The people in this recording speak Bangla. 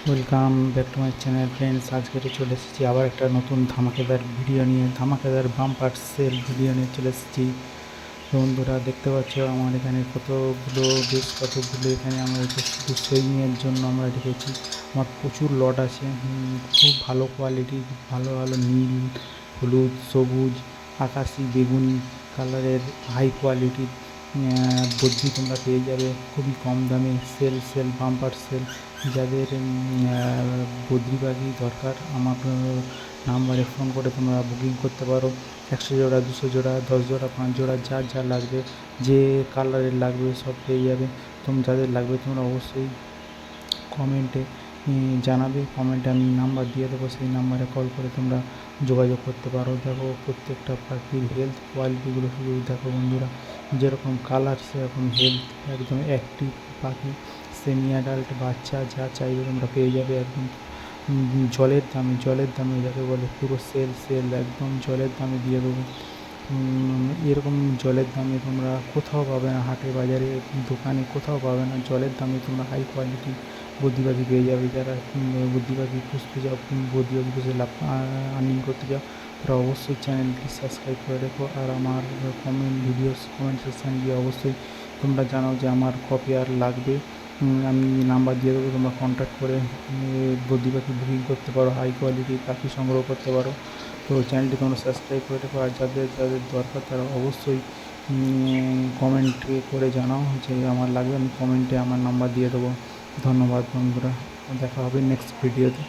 Welcome back to my channel friends. আজকে চলে এসেছি আবার একটা নতুন ধামাকেদার ভিডিও নিয়ে, ধামাকেদার বাম্পার সেল ভিডিও নিয়ে চলে এসেছি। তো বন্ধুরা দেখতে পাচ্ছ আমার এখানে বেশ কতগুলো এখানে আমরা শুধু সেলিংয়ের জন্য আমরা রেখেছি। আমার প্রচুর লট আছে, খুব ভালো কোয়ালিটি, ভালো ভালো নীল, হলুদ, সবুজ, আকাশি, বেগুনি কালারের হাই কোয়ালিটির বদ্রি তোমরা পেয়ে যাবে খুবই কম দামে। Sale bumper sale. যাদের বদ্রি পাখি দরকার আমার নাম্বারে ফোন করে তোমরা বুকিং করতে পারো। 100 জোড়া, 200 জোড়া, 10 জোড়া, 5 জোড়া, যার যা লাগবে, যে কালারের লাগবে সব পেয়ে যাবে। যাদের লাগবে তোমরা অবশ্যই কমেন্টে জানাবে। কমেন্টে আমি নাম্বার দিয়ে দেবো, সেই নাম্বারে কল করে তোমরা যোগাযোগ করতে পারো। দেখো প্রত্যেকটা পাখির হেলথ কোয়ালিটিগুলো শুধু দেখো বন্ধুরা, যেরকম কালার সেরকম হেলথ, একদম অ্যাক্টিভ পাখি। সেমি অ্যাডাল্ট বাচ্চা যা চাইবে তোমরা পেয়ে যাবে একদম জলের দামে যাকে বলে পুরো সেল একদম জলের দামে দিয়ে দেবো। এরকম জলের দামে তোমরা কোথাও পাবে না, হাটে বাজারে দোকানে কোথাও পাবে না। জলের দামে তোমরা হাই কোয়ালিটি বদ্রি পাখি পেয়ে যাবে। যারা বদ্রি পাখি পুষতে চাও, বদ্রি পাখি পুষে লাভ আর্নিং করতে চাও, তারা অবশ্যই চ্যানেলটি সাবস্ক্রাইব করে রেখো। আর আমার কমেন্ট সেকশান গিয়ে অবশ্যই তোমরা জানাও যে আমার কপি আর লাগবে। আমি নাম্বার দিয়ে দেবো, তোমরা কন্ট্যাক্ট করে বদ্রি পাখি বুকিং করতে পারো, হাই কোয়ালিটির পাখি সংগ্রহ করতে পারো। তো চ্যানেলটি তোমরা সাবস্ক্রাইব করে রেখো। আর যাদের যাদের দরকার তারা অবশ্যই কমেন্টে করে জানাও যে আমার লাগবে, আমি কমেন্টে আমার নাম্বার দিয়ে দেবো। ধন্যবাদ বন্ধুরা, দেখা হবে নেক্সট ভিডিওতে।